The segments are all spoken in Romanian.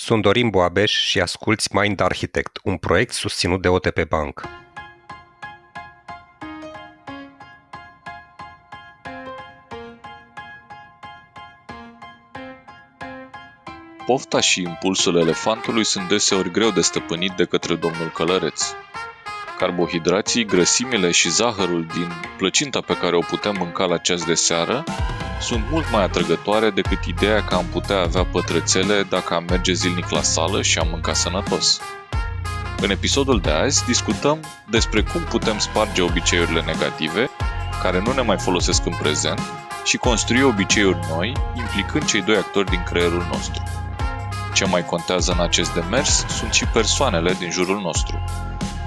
Sunt Dorin Boabeș și asculți Mind Architect, un proiect susținut de OTP Bank. Pofta și impulsul elefantului sunt deseori greu de stăpânit de către domnul călăreț. Carbohidrații, grăsimile și zahărul din plăcinta pe care o putem mânca la ceas de seară sunt mult mai atrăgătoare decât ideea că am putea avea pătrățele dacă am merge zilnic la sală și am mânca sănătos. În episodul de azi discutăm despre cum putem sparge obiceiurile negative, care nu ne mai folosesc în prezent, și construi obiceiuri noi, implicând cei doi actori din creierul nostru. Ce mai contează în acest demers sunt și persoanele din jurul nostru.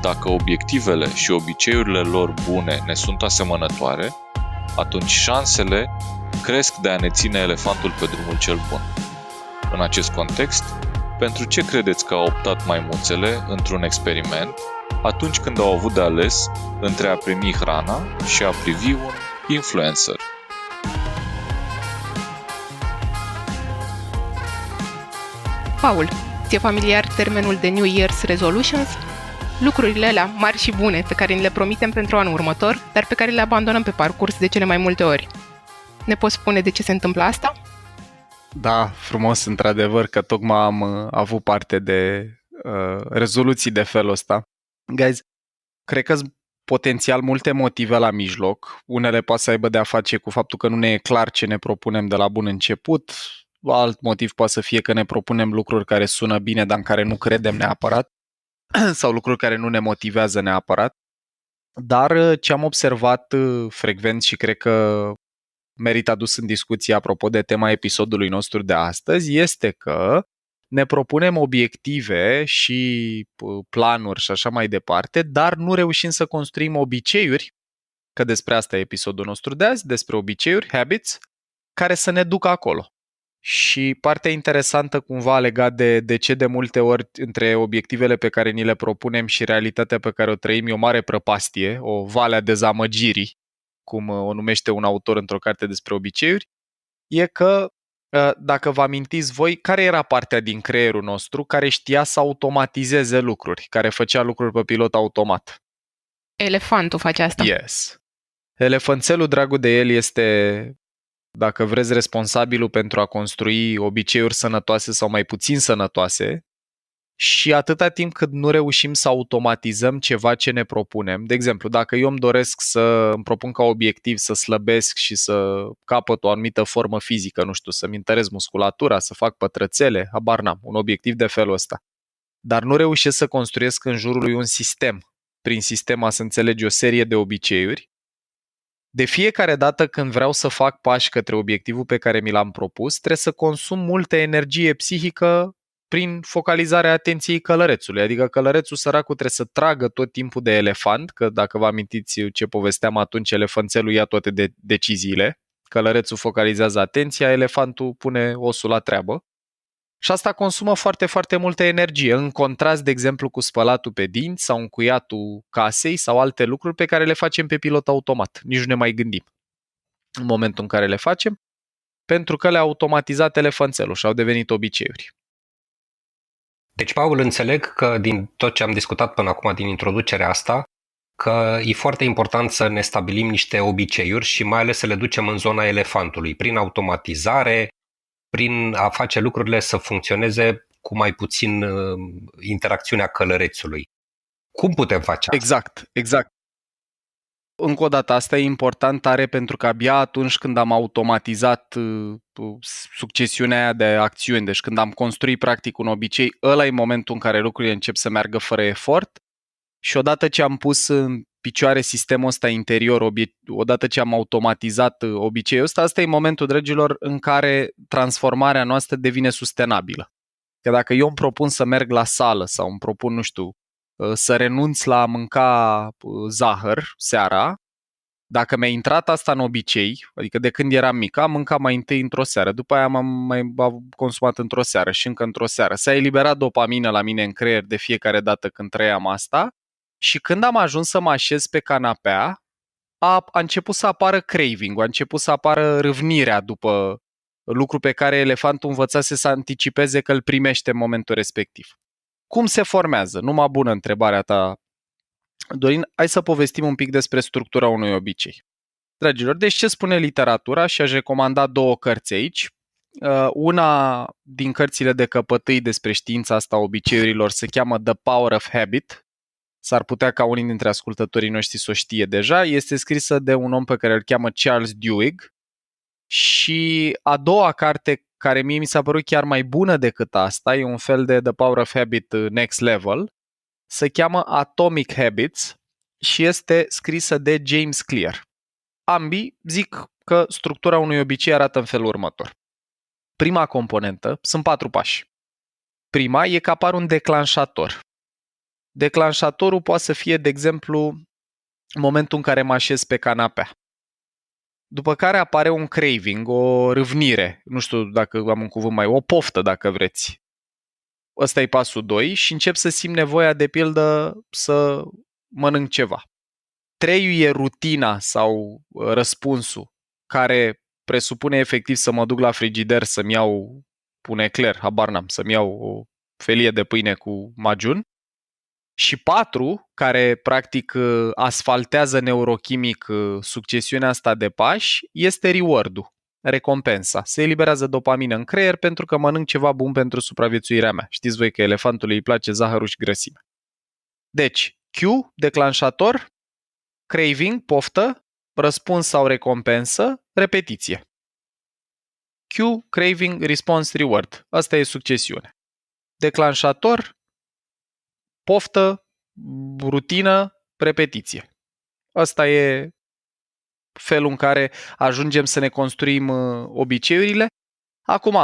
Dacă obiectivele și obiceiurile lor bune ne sunt asemănătoare, atunci șansele cresc de a ne ține elefantul pe drumul cel bun. În acest context, pentru ce credeți că au optat maimuțele într-un experiment atunci când au avut de ales între a primi hrana și a privi un influencer? Paul, ți-e familiar termenul de New Year's Resolutions? Lucrurile alea mari și bune pe care ni le promitem pentru anul următor, dar pe care le abandonăm pe parcurs de cele mai multe ori. Ne poți spune de ce se întâmplă asta? Da, frumos, într-adevăr, că tocmai am avut parte de rezoluții de felul ăsta. Guys, cred că sunt potențial multe motive la mijloc. Unele poate să aibă de-a face cu faptul că nu ne e clar ce ne propunem de la bun început. Alt motiv poate să fie că ne propunem lucruri care sună bine, dar în care nu credem neapărat, sau lucruri care nu ne motivează neapărat. Dar ce am observat frecvent și cred că merită adus în discuție apropo de tema episodului nostru de astăzi este că ne propunem obiective și planuri și așa mai departe, dar nu reușim să construim obiceiuri, că despre asta e episodul nostru de azi, despre obiceiuri, habits, care să ne ducă acolo. Și partea interesantă cumva legat de ce de multe ori între obiectivele pe care ni le propunem și realitatea pe care o trăim e o mare prăpastie, o vale a dezamăgirii, cum o numește un autor într-o carte despre obiceiuri, e că, dacă vă amintiți voi, care era partea din creierul nostru care știa să automatizeze lucruri, care făcea lucruri pe pilot automat? Elefantul face asta. Yes. Elefanțelul, dragul de el, este, dacă vreți, responsabilul pentru a construi obiceiuri sănătoase sau mai puțin sănătoase. Și atâta timp cât nu reușim să automatizăm ceva ce ne propunem, de exemplu, dacă eu îmi doresc să îmi propun ca obiectiv să slăbesc și să capăt o anumită formă fizică, nu știu, să-mi întăresc musculatura, să fac pătrățele, habar n-am, un obiectiv de felul ăsta, dar nu reușesc să construiesc în jurul lui un sistem, prin sistema să înțelegi o serie de obiceiuri, de fiecare dată când vreau să fac pași către obiectivul pe care mi l-am propus, trebuie să consum multă energie psihică prin focalizarea atenției călărețului. Adică călărețul săracul trebuie să tragă tot timpul de elefant, că dacă vă amintiți ce povesteam atunci, elefanțelul ia toate deciziile, călărețul focalizează atenția, elefantul pune osul la treabă. Și asta consumă foarte, foarte multă energie, în contrast, de exemplu, cu spălatul pe dinți sau încuiatul casei sau alte lucruri pe care le facem pe pilot automat. Nici nu ne mai gândim în momentul în care le facem, pentru că le-a automatizat elefanțelul și au devenit obiceiuri. Deci, Paul, înțeleg că din tot ce am discutat până acum, din introducerea asta, că e foarte important să ne stabilim niște obiceiuri și mai ales să le ducem în zona elefantului, prin automatizare, prin a face lucrurile să funcționeze cu mai puțin interacțiunea călărețului. Cum putem face asta? Exact. Încă o dată, asta e important tare pentru că abia atunci când am automatizat succesiunea aia de acțiuni, deci când am construit practic un obicei, ăla e momentul în care lucrurile încep să meargă fără efort și odată ce am pus în picioare sistemul ăsta interior, odată ce am automatizat obiceiul ăsta, asta e momentul, dragilor, în care transformarea noastră devine sustenabilă. Că dacă eu îmi propun să merg la sală sau îmi propun, nu știu, să renunț la a mânca zahăr seara, dacă mi-a intrat asta în obicei, adică de când eram mic, am mâncat mai întâi într-o seară, după aia m-am mai consumat într-o seară și încă într-o seară. S-a eliberat dopamină la mine în creier de fiecare dată când trăiam asta și când am ajuns să mă așez pe canapea, a început să apară craving-ul, a început să apară râvnirea după lucru pe care elefantul învățase să anticipeze că îl primește în momentul respectiv. Cum se formează? Numai bună întrebarea ta, Dorin. Hai să povestim un pic despre structura unui obicei. Dragilor, deci ce spune literatura? Și aș recomanda 2 cărți aici. Una din cărțile de căpătâi despre știința asta a obiceiurilor se cheamă The Power of Habit. S-ar putea ca unii dintre ascultătorii noștri să o știe deja. Este scrisă de un om pe care îl cheamă Charles Duhigg. Și a doua carte, care mie mi s-a părut chiar mai bună decât asta, e un fel de The Power of Habit Next Level, se cheamă Atomic Habits și este scrisă de James Clear. Ambii zic că structura unui obicei arată în felul următor. Prima componentă, sunt 4 pași. Prima e că apare un declanșator. Declanșatorul poate să fie, de exemplu, momentul în care mă așez pe canapea. După care apare un craving, o râvnire, nu știu dacă am un cuvânt o poftă dacă vreți. Ăsta e pasul 2 și încep să simt nevoia, de pildă, să mănânc ceva. 3 e rutina sau răspunsul, care presupune efectiv să mă duc la frigider să-mi iau un ecler, habar n-am, să-mi iau o felie de pâine cu majun. Și 4, care practic asfaltează neurochimic succesiunea asta de pași, este reward-ul, recompensa. Se eliberează dopamină în creier pentru că mănânc ceva bun pentru supraviețuirea mea. Știți voi că elefantului îi place zahărul și grăsimea. Deci, Q, declanșator, craving, poftă, răspuns sau recompensă, repetiție. Q, craving, response, reward. Asta e succesiunea. Declanșator, poftă, rutină, repetiție. Asta e felul în care ajungem să ne construim obiceiurile. Acum,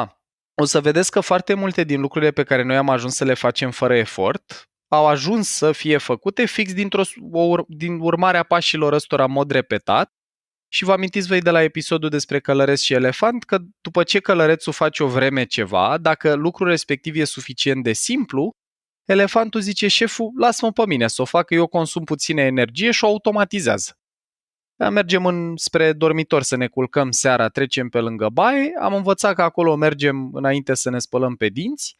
o să vedeți că foarte multe din lucrurile pe care noi am ajuns să le facem fără efort au ajuns să fie făcute fix din urmarea pașilor ăstora în mod repetat. Și vă amintiți voi de la episodul despre călăreț și elefant că după ce călărețul face o vreme ceva, dacă lucrul respectiv e suficient de simplu, elefantul zice, șeful, lasă-mă pe mine să o fac, eu consum puțină energie și o automatizează. Mergem spre dormitor să ne culcăm seara, trecem pe lângă baie, am învățat că acolo mergem înainte să ne spălăm pe dinți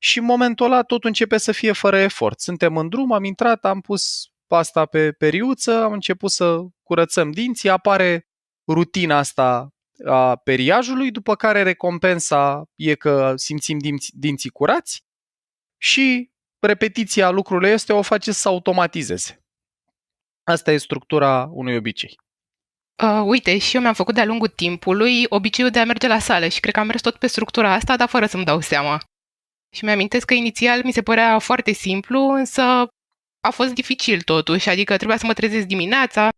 și în momentul ăla totul începe să fie fără efort. Suntem în drum, am intrat, am pus pasta pe periuță, am început să curățăm dinții, apare rutina asta a periajului, după care recompensa e că simțim dinții curați și repetiția lucrurilor este o face să automatizeze. Asta e structura unui obicei. Uite, și eu mi-am făcut de-a lungul timpului obiceiul de a merge la sală și cred că am mers tot pe structura asta, dar fără să-mi dau seama. Și mi-amintesc că inițial mi se părea foarte simplu, însă a fost dificil totuși, adică trebuia să mă trezesc dimineața,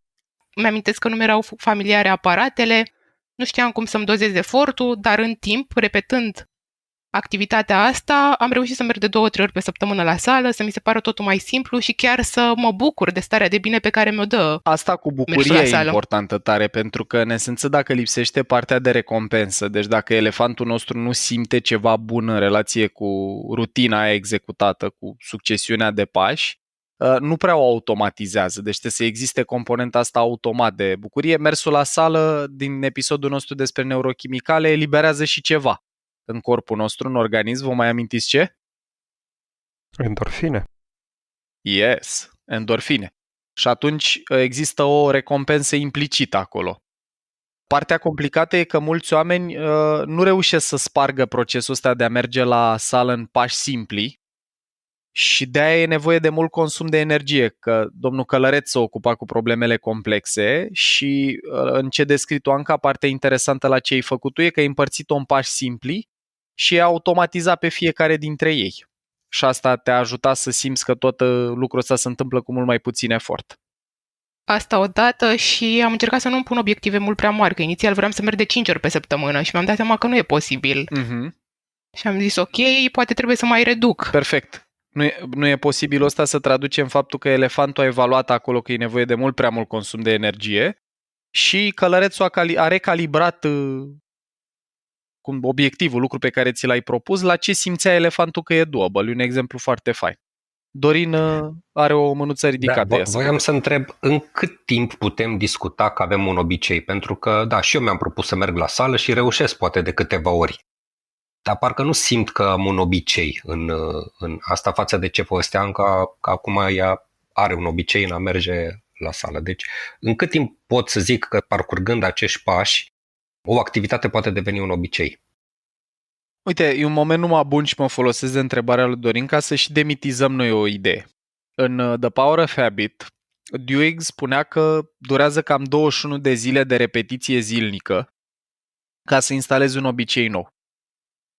mi-amintesc că nu mi-erau familiare aparatele, nu știam cum să-mi dozez efortul, dar în timp, repetând activitatea asta, am reușit să merg de 2-3 ori pe săptămână la sală, să mi se pară totul mai simplu și chiar să mă bucur de starea de bine pe care mi-o dă. Asta cu bucurie e importantă tare, pentru că în esență dacă lipsește partea de recompensă, deci dacă elefantul nostru nu simte ceva bun în relație cu rutina aia executată, cu succesiunea de pași, nu prea o automatizează, deci trebuie să existe componenta asta automat de bucurie. Mersul la sală din episodul nostru despre neurochimicale eliberează și ceva în corpul nostru, în organism. Vă mai amintiți ce? Endorfine. Yes, endorfine. Și atunci există o recompensă implicită acolo. Partea complicată e că mulți oameni nu reușesc să spargă procesul ăsta de a merge la sală în pași simpli și de-aia e nevoie de mult consum de energie, că domnul Călăreț s-a ocupat cu problemele complexe și în ce descrii tu, Anca, partea interesantă la ce ai făcut tu e că ai împărțit-o în pași simpli și ai automatizat pe fiecare dintre ei. Și asta te-a ajutat să simți că tot lucrul ăsta se întâmplă cu mult mai puțin efort. Asta odată și am încercat să nu-mi pun obiective mult prea mari, că inițial vreau să merg de 5 ori pe săptămână și mi-am dat seama că nu e posibil. Și am zis, ok, poate trebuie să mai reduc. Perfect. Nu e posibil ăsta să traducem faptul că elefantul a evaluat acolo că e nevoie de mult prea mult consum de energie și călărețul a recalibrat obiectivul, lucru pe care ți l-ai propus, la ce simțea elefantul că e doable. E un exemplu foarte fain. Dorin are o mânuță Da, ridicată. Ia să voiam vedem. să întreb în cât timp putem discuta că avem un obicei, pentru că, da, și eu mi-am propus să merg la sală și reușesc poate de câteva ori. Dar parcă nu simt că am un obicei în asta față de ce povesteam, că acum ea are un obicei în a merge la sală. Deci, în cât timp pot să zic că parcurgând acești pași, o activitate poate deveni un obicei? Uite, e un moment numai bun și mă folosesc de întrebarea lui Dorin ca să și demitizăm noi o idee. În The Power of Habit, Duhigg spunea că durează cam 21 de zile de repetiție zilnică ca să instalezi un obicei nou.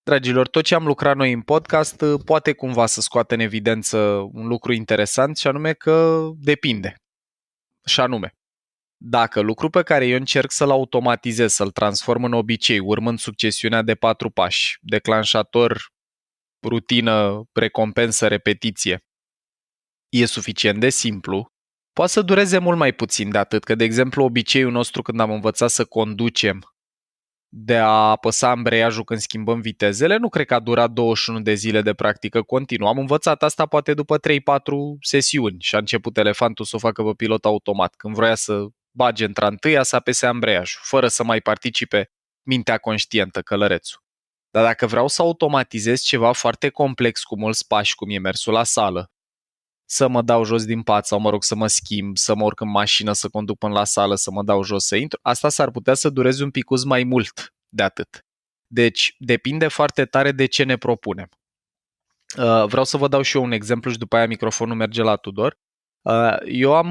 Dragilor, tot ce am lucrat noi în podcast poate cumva să scoată în evidență un lucru interesant și anume că depinde. Și anume, dacă lucru pe care eu încerc să-l automatizez, să-l transform în obicei, urmând succesiunea de 4 pași, declanșator, rutină, recompensă, repetiție, e suficient de simplu, poate să dureze mult mai puțin de atât, că de exemplu obiceiul nostru când am învățat să conducem de a apăsa ambreiajul când schimbăm vitezele, nu cred că a durat 21 de zile de practică continuă. Am învățat asta poate după 3-4 sesiuni și a început elefantul să o facă pe pilot automat. Când vroia să bage într-întâia, să apese ambreiajul, fără să mai participe mintea conștientă, călărețul. Dar dacă vreau să automatizez ceva foarte complex cu mulți pași, cum e mersul la sală, să mă dau jos din pat sau, mă rog, să mă schimb, să mă urc în mașină, să conduc până la sală, să mă dau jos, să intru, asta s-ar putea să dureze un picuț mai mult de atât. Deci, depinde foarte tare de ce ne propunem. Vreau să vă dau și eu un exemplu și după aia microfonul merge la Tudor. Eu am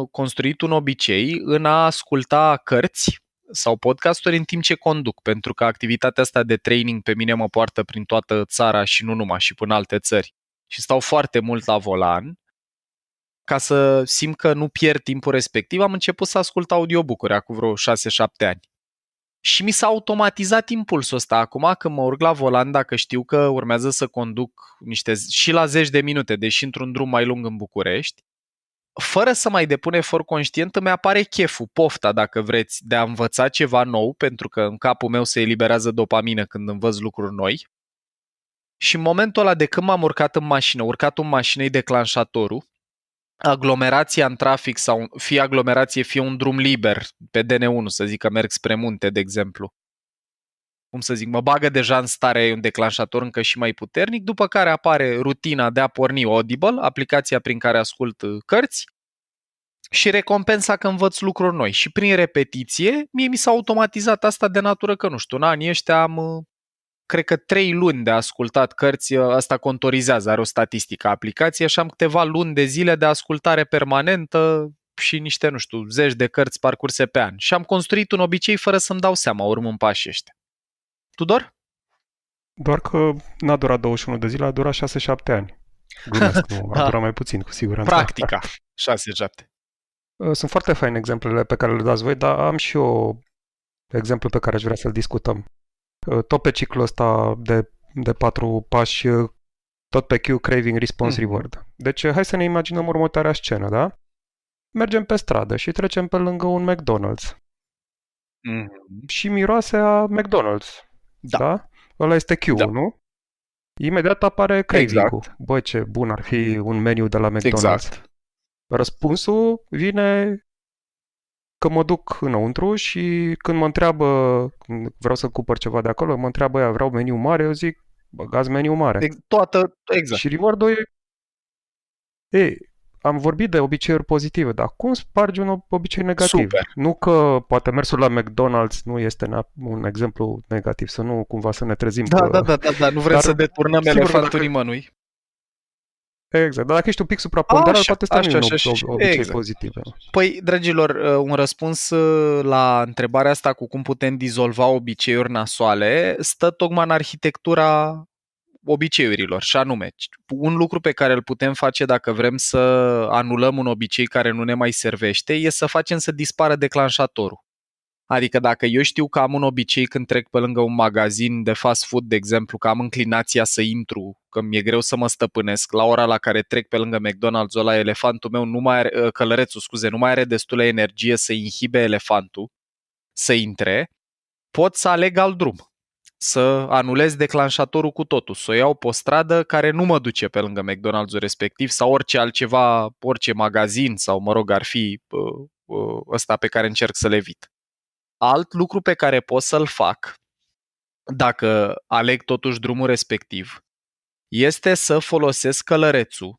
construit un obicei în a asculta cărți sau podcasturi în timp ce conduc, pentru că activitatea asta de training pe mine mă poartă prin toată țara și nu numai, și până alte țări. Și stau foarte mult la volan. Ca să simt că nu pierd timpul respectiv, am început să ascult audiobook-uri acum vreo 6-7 ani. Și mi s-a automatizat impulsul ăsta. Acum când mă urc la volan, dacă știu că urmează să conduc și la 10 de minute, deși într-un drum mai lung în București, fără să mai depun efort conștient, îmi apare cheful, pofta, dacă vreți, de a învăța ceva nou, pentru că în capul meu se eliberează dopamină când învăț lucruri noi. Și în momentul ăla de când m-am urcat în mașină, urcatul în mașină e declanșatorul, aglomerația în trafic sau fie aglomerație, fie un drum liber pe DN1, să zic că merg spre munte, de exemplu. Cum să zic, mă bagă deja în stare un declanșator încă și mai puternic, după care apare rutina de a porni Audible, aplicația prin care ascult cărți, și recompensa că învăț lucruri noi. Și prin repetiție, mie mi s-a automatizat asta de natură că, nu știu, în anii ăștia am, cred că 3 luni de ascultat cărți, asta contorizează, are o statistică aplicație și am câteva luni de zile de ascultare permanentă și niște, nu știu, zeci de cărți parcurse pe an. Și am construit un obicei fără să-mi dau seama, urmând pașii ăștia. Tudor? Doar că n-a durat 21 de zile, a durat 6-7 ani. Glumesc, nu, a durat mai puțin, cu siguranță. Practica, 6-7. Sunt foarte faine exemplele pe care le dați voi, dar am și eu exemplu pe care aș vrea să-l discutăm. Tot pe ciclul ăsta de 4 pași, tot pe Q, craving, response, reward. Deci hai să ne imaginăm următoarea scenă, da? Mergem pe stradă și trecem pe lângă un McDonald's. Și miroase a McDonald's. Da? Ăla este Q-ul, nu? Imediat apare craving-ul. Exact. Bă, ce bun ar fi un meniu de la McDonald's. Exact. Răspunsul vine că mă duc înăuntru și când mă întreabă, vreau să cumpăr ceva de acolo, mă întreabă ea, vreau meniu mare, eu zic, băgați meniu mare. Exact. Și reward-ul am vorbit de obiceiuri pozitive, dar cum spargi un obicei negativ? Super. Nu că poate mersul la McDonald's nu este un exemplu negativ, să nu cumva să ne trezim. Da, nu vrem să deturnăm elefantul nimănui. Exact, dar dacă ești un pic supraponderal, poate să nu obicei exact. pozitive. Păi, dragilor, un răspuns la întrebarea asta cu cum putem dizolva obiceiuri nasoale stă tocmai în arhitectura obiceiurilor, și anume, un lucru pe care îl putem face dacă vrem să anulăm un obicei care nu ne mai servește e să facem să dispară declanșatorul. Adică dacă eu știu că am un obicei când trec pe lângă un magazin de fast food, de exemplu, că am înclinația să intru, că mi-e greu să mă stăpânesc, la ora la care trec pe lângă McDonald's, ăla elefantul meu nu mai are, călărețul, nu mai are destulă energie să inhibe elefantul să intre, pot să aleg alt drum. să anulez declanșatorul cu totul, să o iau pe o stradă care nu mă duce pe lângă McDonald's-ul respectiv sau orice altceva, orice magazin sau, mă rog, ar fi ăsta pe care încerc să le evit. Alt lucru pe care pot să-l fac, dacă aleg totuși drumul respectiv, este să folosesc călărețul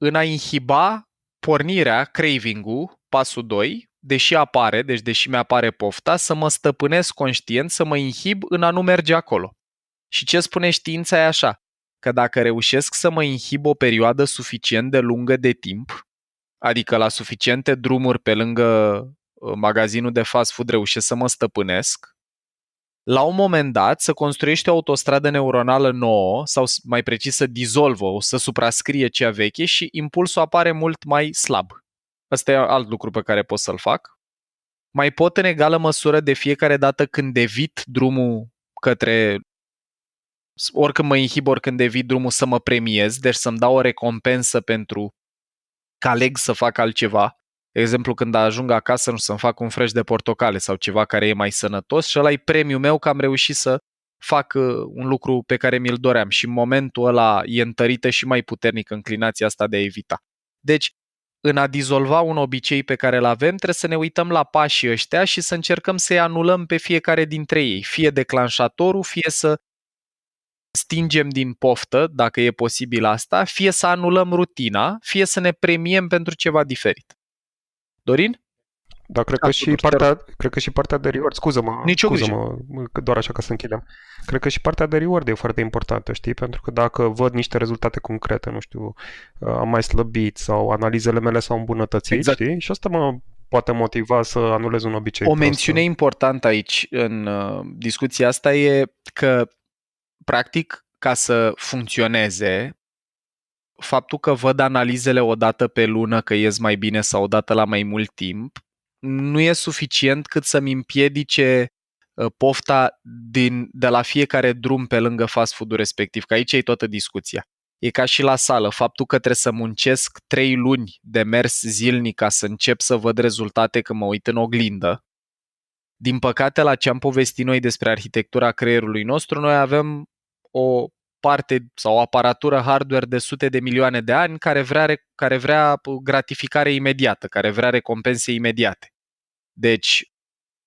în a inhiba pornirea, craving-ul, pasul 2, deși apare, deci deși mi-apare pofta, să mă stăpânesc conștient, să mă inhib în a nu merge acolo. Și ce spune știința e așa, că dacă reușesc să mă inhib o perioadă suficient de lungă de timp, adică la suficiente drumuri pe lângă magazinul de fast food reușesc să mă stăpânesc, la un moment dat să construiești o autostradă neuronală nouă, sau mai precis să dizolvă, să suprascrie cea veche și impulsul apare mult mai slab. Ăsta e alt lucru pe care pot să-l fac. Mai pot în egală măsură de fiecare dată când evit drumul către, oricând mă inhib, oricând evit drumul, să mă premiez, deci să-mi dau o recompensă pentru că aleg să fac altceva. De exemplu, când ajung acasă, nu să-mi fac un fresh de portocale sau ceva care e mai sănătos și ăla e premiul meu că am reușit să fac un lucru pe care mi-l doream și în momentul ăla e întărită și mai puternic înclinația asta de a evita. Deci, în a dizolva un obicei pe care îl avem, trebuie să ne uităm la pașii ăștia și să încercăm să-i anulăm pe fiecare dintre ei, fie declanșatorul, fie să stingem din poftă, dacă e posibil asta, fie să anulăm rutina, fie să ne premiem pentru ceva diferit. Dorin? Dar cred că și partea de reward, scuză-mă, doar așa ca să închidem. Cred că și partea de reward e foarte importantă, știi? Pentru că dacă văd niște rezultate concrete, nu știu, am mai slăbit sau analizele mele s-au îmbunătățit, exact. Știi? Și asta mă poate motiva să anulez un obicei. O mențiune importantă aici în discuția asta e că, practic, ca să funcționeze, faptul că văd analizele o dată pe lună că ies mai bine sau o dată la mai mult timp, nu e suficient cât să-mi împiedice pofta de la fiecare drum pe lângă fast food-ul respectiv, că aici e toată discuția. E ca și la sală, faptul că trebuie să muncesc 3 luni de mers zilnic ca să încep să văd rezultate când mă uit în oglindă. Din păcate, la ce am povestit noi despre arhitectura creierului nostru, noi avem o parte sau o aparatură hardware de sute de milioane de ani care vrea gratificare imediată, care vrea recompense imediate. Deci,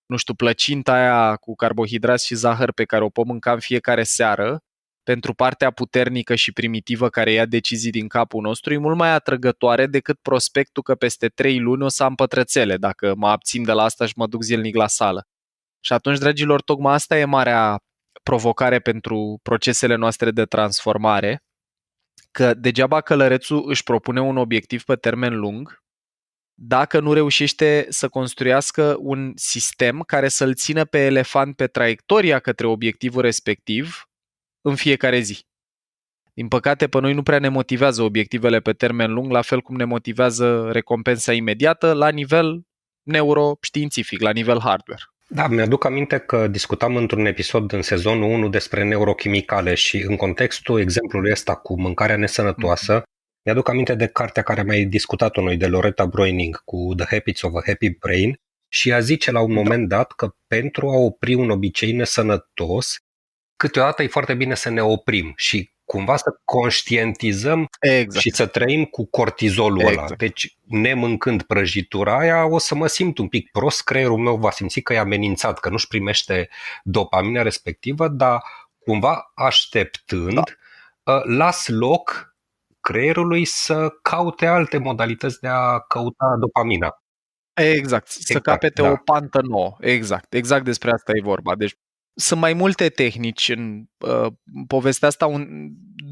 nu știu, plăcinta aia cu carbohidrați și zahăr pe care o pot mânca în fiecare seară, pentru partea puternică și primitivă care ia decizii din capul nostru, e mult mai atrăgătoare decât prospectul că peste 3 luni o să am pătrățele dacă mă abțin de la asta și mă duc zilnic la sală. Și atunci, dragilor, tocmai asta e marea provocare pentru procesele noastre de transformare, că degeaba călărețul își propune un obiectiv pe termen lung dacă nu reușește să construiască un sistem care să-l țină pe elefant pe traiectoria către obiectivul respectiv în fiecare zi. Din păcate, pe noi nu prea ne motivează obiectivele pe termen lung, la fel cum ne motivează recompensa imediată la nivel neuroștiințific, la nivel hardware. Da, mi-aduc aminte că discutam într-un episod în sezonul 1 despre neurochimicale și în contextul exemplului ăsta cu mâncarea nesănătoasă, mi-aduc aminte de cartea care am mai discutat-o noi, de Loretta Broining, cu The Habits of a Happy Brain, și ea zice la un moment dat că pentru a opri un obicei nesănătos, câteodată e foarte bine să ne oprim și cumva să conștientizăm și să trăim cu cortizolul ăla. Deci, nemâncând prăjitura aia, o să mă simt un pic prost, creierul meu va simți că e amenințat, că nu-și primește dopamina respectivă, dar cumva așteptând, las loc creierului să caute alte modalități de a căuta dopamina. Exact, să capete o pantă nouă. Exact despre asta e vorba. Deci sunt mai multe tehnici în povestea asta.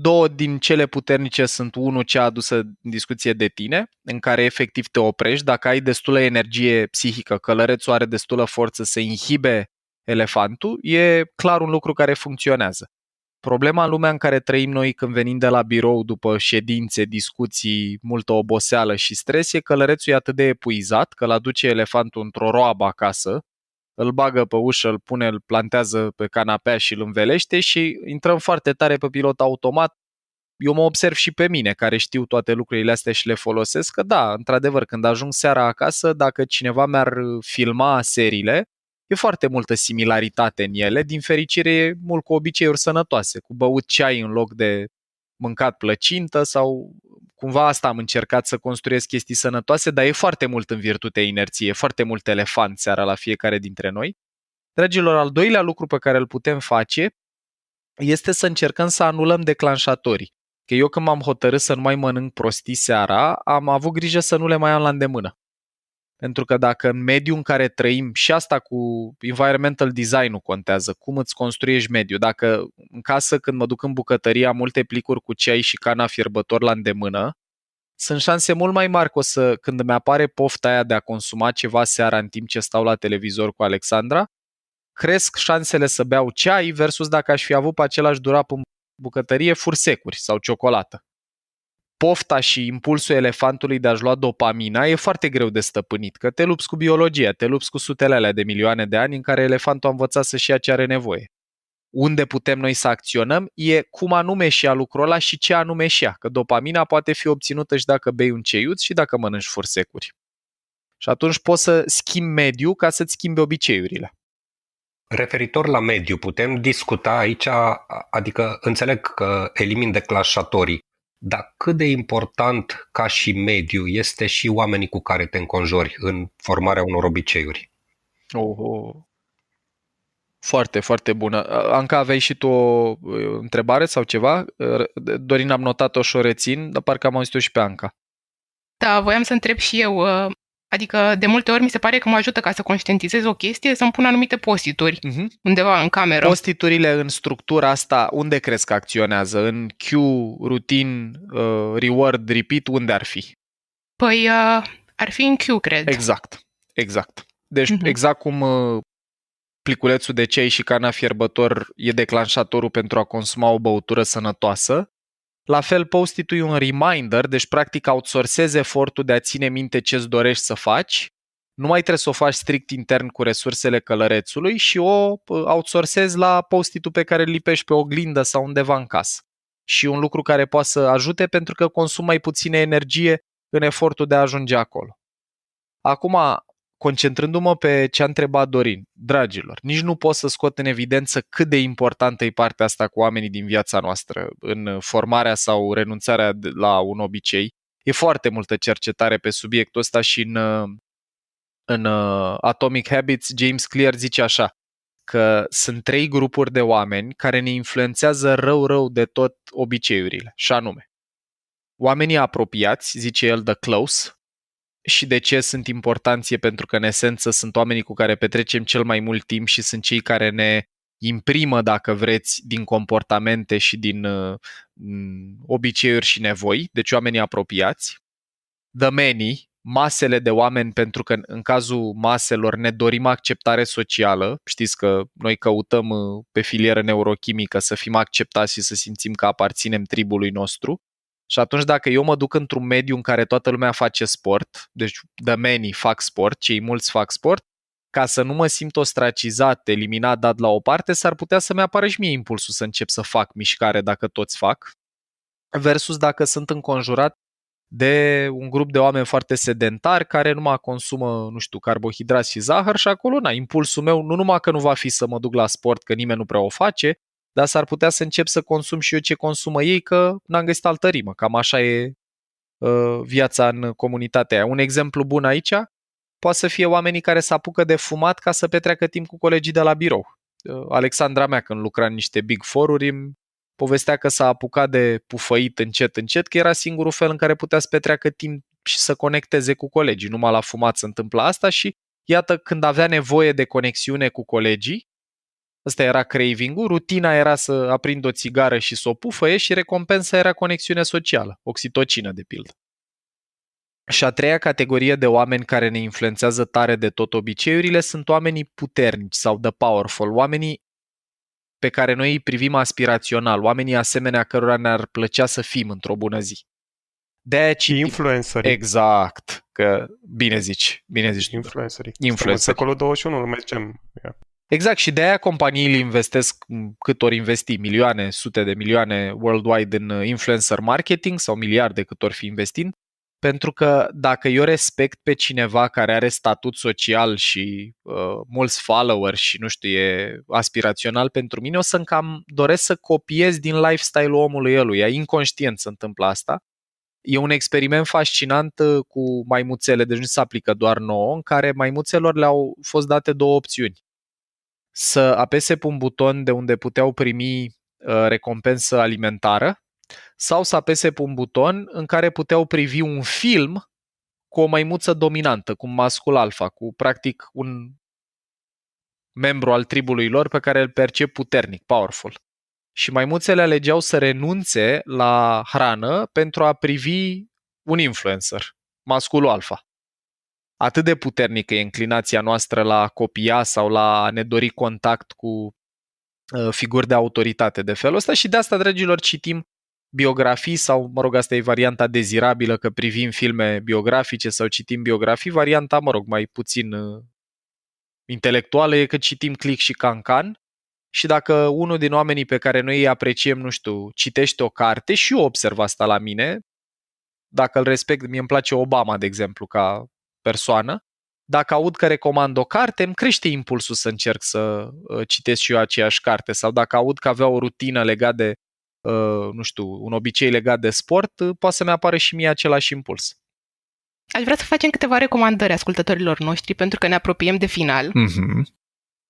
2 din cele puternice sunt unul cea adusă în discuție de tine, în care efectiv te oprești. Dacă ai destulă energie psihică, călărețul are destulă forță să inhibe elefantul, e clar un lucru care funcționează. Problema în lumea în care trăim noi când venim de la birou după ședințe, discuții, multă oboseală și stres, e călărețul e atât de epuizat că îl aduce elefantul într-o roabă acasă, îl bagă pe ușă, îl pune, îl plantează pe canapea și îl învelește și intrăm foarte tare pe pilot automat. Eu mă observ și pe mine, care știu toate lucrurile astea și le folosesc, că da, într-adevăr, când ajung seara acasă, dacă cineva mi-ar filma seriile, E foarte multă similaritate în ele, din fericire e mult cu obiceiuri sănătoase, cu băut ceai în loc de mâncat plăcintă sau cumva asta am încercat să construiesc chestii sănătoase, dar e foarte mult în virtutea inerției, e foarte mult elefant seara la fiecare dintre noi. Dragilor, al doilea lucru pe care îl putem face este să încercăm să anulăm declanșatorii. Că eu când m-am hotărât să nu mai mănânc prostii seara, am avut grijă să nu le mai am la îndemână. Pentru că dacă în mediul în care trăim, și asta cu environmental design-ul contează, cum îți construiești mediul. Dacă în casă, când mă duc în bucătărie, am multe plicuri cu ceai și cana fierbător la îndemână, sunt șanse mult mai mari că când îmi apare pofta aia de a consuma ceva seara în timp ce stau la televizor cu Alexandra, cresc șansele să beau ceai versus dacă aș fi avut pe același dulap în bucătărie fursecuri sau ciocolată. Pofta și impulsul elefantului de a-și lua dopamina e foarte greu de stăpânit, că te lupți cu biologia, te lupți cu sutele alea de milioane de ani în care elefantul a învățat să-și ia ce are nevoie. Unde putem noi să acționăm e cum anume și ia lucrul ăla și ce anume și ia, că dopamina poate fi obținută și dacă bei un ceiuț și dacă mănânci fursecuri. Și atunci poți să schimbi mediul ca să-ți schimbi obiceiurile. Referitor la mediu, putem discuta aici, adică înțeleg că elimin declanșatorii, dar cât de important ca și mediu este și oamenii cu care te înconjori în formarea unor obiceiuri? Foarte, foarte bună. Anca, aveai și tu o întrebare sau ceva? Dorin, am notat-o și o rețin, dar parcă am auzit-o și pe Anca. Da, voiam să întreb și eu, adică de multe ori mi se pare că mă ajută ca să conștientizez o chestie să-mi pun anumite post-it-uri undeva în cameră. Post-it-urile în structura asta, unde crezi că acționează? În cue, routine, reward, repeat, unde ar fi? Păi ar fi în queue, cred. Exact. Deci exact cum pliculețul de ceai și cana fierbător e declanșatorul pentru a consuma o băutură sănătoasă, la fel post-it-ul e un reminder, deci practic outsourcezi efortul de a ține minte ce-ți dorești să faci, nu mai trebuie să o faci strict intern cu resursele călărețului și o outsourcezi la post-it-ul pe care îl lipești pe oglindă sau undeva în casă. Și un lucru care poate să ajute pentru că consumi mai puțină energie în efortul de a ajunge acolo. Acum, concentrându-mă pe ce a întrebat Dorin, dragilor, nici nu pot să scot în evidență cât de importantă e partea asta cu oamenii din viața noastră în formarea sau renunțarea la un obicei. E foarte multă cercetare pe subiectul ăsta și în Atomic Habits, James Clear zice așa, că sunt 3 grupuri de oameni care ne influențează rău de tot obiceiurile, și anume oamenii apropiați, zice el, the close. Și de ce sunt importanți? Pentru că în esență sunt oamenii cu care petrecem cel mai mult timp și sunt cei care ne imprimă, dacă vreți, din comportamente și din obiceiuri și nevoi, deci oamenii apropiați. The many, masele de oameni, pentru că în cazul maselor ne dorim acceptare socială. Știți că noi căutăm pe filieră neurochimică să fim acceptați și să simțim că aparținem tribului nostru. Și atunci dacă eu mă duc într-un mediu în care toată lumea face sport, deci the many fac sport, cei mulți fac sport, ca să nu mă simt ostracizat, eliminat, dat la o parte, s-ar putea să-mi apară și mie impulsul să încep să fac mișcare dacă toți fac, versus dacă sunt înconjurat de un grup de oameni foarte sedentari care numai consumă, nu știu, carbohidrați și zahăr și acolo, impulsul meu nu numai că nu va fi să mă duc la sport, că nimeni nu prea o face, dar s-ar putea să încep să consum și eu ce consumă ei, că n-am găsit altă rimă. Cam așa e viața în comunitatea aia. Un exemplu bun aici poate să fie oamenii care se apucă de fumat ca să petreacă timp cu colegii de la birou. Alexandra mea, când lucra în niște Big Four-uri, îmi povestea că s-a apucat de pufăit încet, că era singurul fel în care putea să petreacă timp și să conecteze cu colegii. Numai la fumat se întâmpla asta și iată, când avea nevoie de conexiune cu colegii, ăsta era craving-ul, rutina era să aprind o țigară și să o pufăie și recompensa era conexiune socială, oxitocină de pildă. Și a treia categorie de oameni care ne influențează tare de tot obiceiurile sunt oamenii puternici sau the powerful, oamenii pe care noi îi privim aspirațional, oamenii asemenea cărora ne-ar plăcea să fim într-o bună zi. De-aia influencerii. Exact, că bine zici. Influencerii. În secolul 21 mergem. Yeah. Exact, și de aia companiile investesc cât ori investi, milioane, sute de milioane worldwide în influencer marketing sau miliarde cât ori fi investind, pentru că dacă eu respect pe cineva care are statut social și mulți followers și nu știu, e aspirațional pentru mine, o să-mi cam doresc să copiez din lifestyle-ul omului eluia. Inconștient se întâmplă asta. E un experiment fascinant cu maimuțele, deci nu se aplică doar nouă, în care maimuțelor le-au fost date două opțiuni. Să apese pe un buton de unde puteau primi recompensă alimentară sau să apese pe un buton în care puteau privi un film cu o maimuță dominantă, cu un mascul alfa, cu practic un membru al tribului lor pe care îl percep puternic, powerful. Și maimuțele alegeau să renunțe la hrană pentru a privi un influencer, masculul alfa. Atât de puternică e înclinația noastră la a copia sau la a ne dori contact cu figuri de autoritate de felul ăsta și de asta, dragilor, citim biografii sau, mă rog, asta e varianta dezirabilă, că privim filme biografice sau citim biografii. Varianta, mă rog, mai puțin intelectuală e că citim Click și Cancan și dacă unul din oamenii pe care noi îi apreciem, nu știu, citește o carte, și eu observ asta la mine, dacă îl respect, mie îmi place Obama, de exemplu, ca persoană, dacă aud că recomand o carte, îmi crește impulsul să încerc să citesc și eu aceeași carte, sau dacă aud că avea o rutină legată de nu știu, un obicei legat de sport, poate să-mi apară și mie același impuls. Aș vrea să facem câteva recomandări ascultătorilor noștri, pentru că ne apropiem de final. Mm-hmm.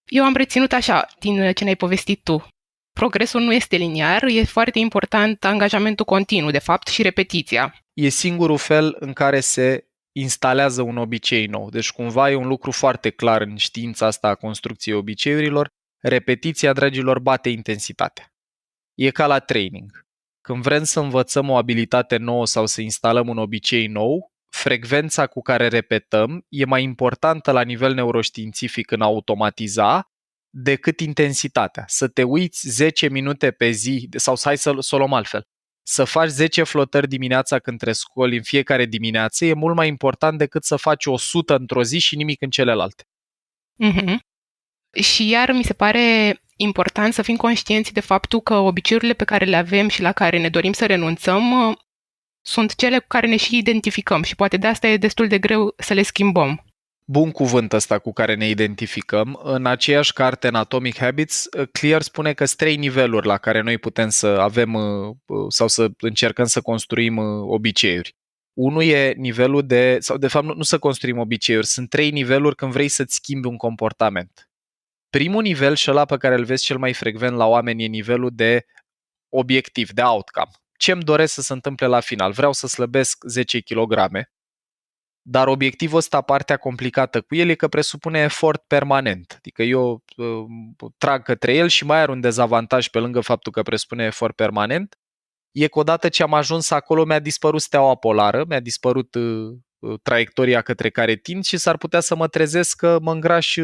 Eu am reținut așa, din ce ne-ai povestit tu. Progresul nu este liniar, e foarte important angajamentul continuu, de fapt, și repetiția. E singurul fel în care se instalează un obicei nou. Deci cumva e un lucru foarte clar în știința asta a construcției obiceiurilor. Repetiția, dragilor, bate intensitatea. E ca la training. Când vrem să învățăm o abilitate nouă sau să instalăm un obicei nou, frecvența cu care repetăm e mai importantă la nivel neuroștiințific în a automatiza decât intensitatea. Să te uiți 10 minute pe zi, sau hai să o luăm altfel, să faci 10 flotări dimineața când te scoli în fiecare dimineață e mult mai important decât să faci 100 într-o zi și nimic în celelalte. Mm-hmm. Și iar mi se pare important să fim conștienți de faptul că obiceiurile pe care le avem și la care ne dorim să renunțăm sunt cele cu care ne și identificăm și poate de asta e destul de greu să le schimbăm. Bun cuvânt ăsta cu care ne identificăm. În aceeași carte, în Atomic Habits, Clear spune că sunt 3 niveluri la care noi putem să avem sau să încercăm să construim obiceiuri. Unul e nivelul de, sau de fapt nu să construim obiceiuri, sunt 3 niveluri când vrei să-ți schimbi un comportament. Primul nivel și ăla pe care îl vezi cel mai frecvent la oameni e nivelul de obiectiv, de outcome. Ce-mi doresc să se întâmple la final? Vreau să slăbesc 10 kg, dar obiectivul ăsta, partea complicată cu el e că presupune efort permanent. Adică eu trag către el și mai are un dezavantaj pe lângă faptul că presupune efort permanent. E că odată ce am ajuns acolo mi-a dispărut steaua polară, mi-a dispărut traiectoria către care tind și s-ar putea să mă trezesc că mă îngraș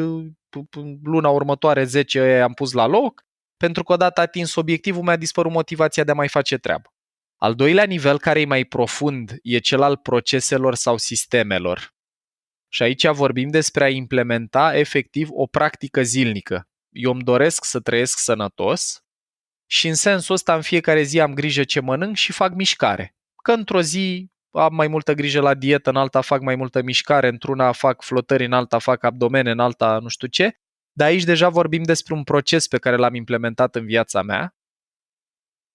luna următoare 10 am pus la loc, pentru că odată atins obiectivul mi-a dispărut motivația de a mai face treabă. Al doilea nivel, care e mai profund, e cel al proceselor sau sistemelor. Și aici vorbim despre a implementa efectiv o practică zilnică. Eu îmi doresc să trăiesc sănătos și în sensul ăsta în fiecare zi am grijă ce mănânc și fac mișcare. Că într-o zi am mai multă grijă la dietă, în alta fac mai multă mișcare, într-una fac flotări, în alta fac abdomene, în alta nu știu ce. Dar aici deja vorbim despre un proces pe care l-am implementat în viața mea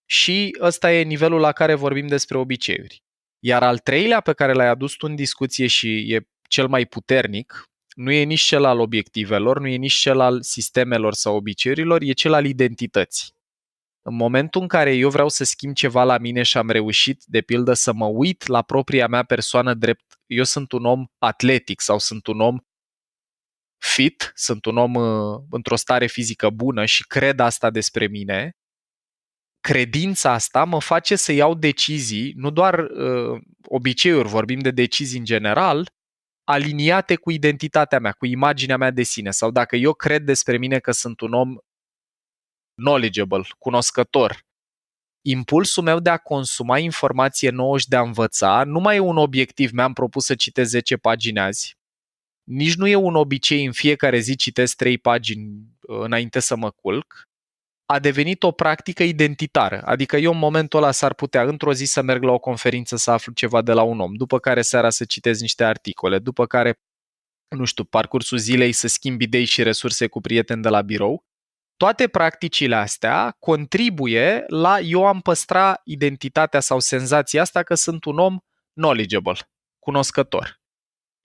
și ăsta e nivelul la care vorbim despre obiceiuri. Iar al treilea pe care l-ai adus tu în discuție și e cel mai puternic, nu e nici cel al obiectivelor, nu e nici cel al sistemelor sau obiceiurilor, e cel al identității. În momentul în care eu vreau să schimb ceva la mine și am reușit, de pildă, să mă uit la propria mea persoană drept, eu sunt un om atletic sau sunt un om fit, sunt un om într-o stare fizică bună și cred asta despre mine, credința asta mă face să iau decizii, nu doar obiceiuri, vorbim de decizii în general, aliniate cu identitatea mea, cu imaginea mea de sine. Sau dacă eu cred despre mine că sunt un om knowledgeable, cunoscător, impulsul meu de a consuma informație nouă și de a învăța nu mai e un obiectiv, mi-am propus să citesc 10 pagini azi, nici nu e un obicei în fiecare zi citesc 3 pagini înainte să mă culc, a devenit o practică identitară. Adică eu în momentul ăla s-ar putea într-o zi să merg la o conferință să aflu ceva de la un om, după care seara să citesc niște articole, după care, nu știu, parcursul zilei să schimb idei și resurse cu prieteni de la birou. Toate practicile astea contribuie la eu am păstra identitatea sau senzația asta că sunt un om knowledgeable, cunoscător.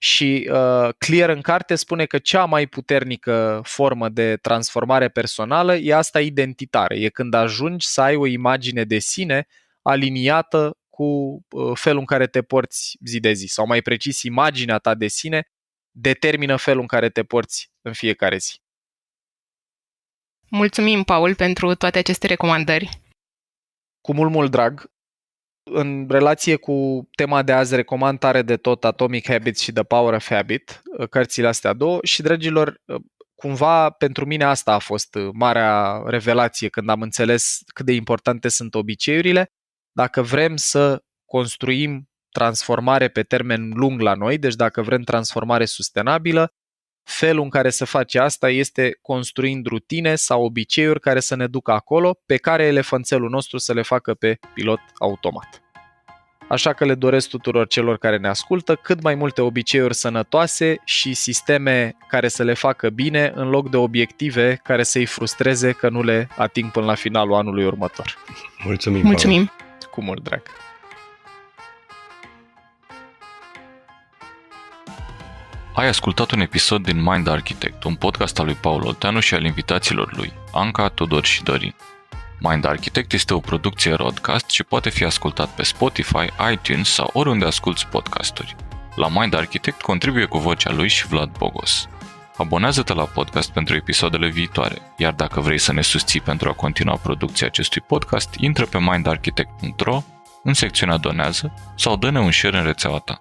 Și Clear în carte spune că cea mai puternică formă de transformare personală e asta identitară. E când ajungi să ai o imagine de sine aliniată cu felul în care te porți zi de zi. Sau mai precis, imaginea ta de sine determină felul în care te porți în fiecare zi. Mulțumim, Paul, pentru toate aceste recomandări. Cu mult drag. În relație cu tema de azi, recomand tare de tot Atomic Habits și The Power of Habit, cărțile astea două, și, dragilor, cumva pentru mine asta a fost marea revelație când am înțeles cât de importante sunt obiceiurile. Dacă vrem să construim transformare pe termen lung la noi, deci dacă vrem transformare sustenabilă, felul în care se face asta este construind rutine sau obiceiuri care să ne ducă acolo, pe care elefanțelul nostru să le facă pe pilot automat. Așa că le doresc tuturor celor care ne ascultă cât mai multe obiceiuri sănătoase și sisteme care să le facă bine, în loc de obiective care să-i frustreze că nu le ating până la finalul anului următor. Mulțumim! Cu mult drag! Ai ascultat un episod din Mind Architect, un podcast al lui Paul Olteanu și al invitaților lui, Anca, Tudor și Dorin. Mind Architect este o producție Rodcast și poate fi ascultat pe Spotify, iTunes sau oriunde asculți podcasturi. La Mind Architect contribuie cu vocea lui și Vlad Bogos. Abonează-te la podcast pentru episoadele viitoare, iar dacă vrei să ne susții pentru a continua producția acestui podcast, intră pe mindarchitect.ro în secțiunea Donează sau dă-ne un share în rețeaua ta.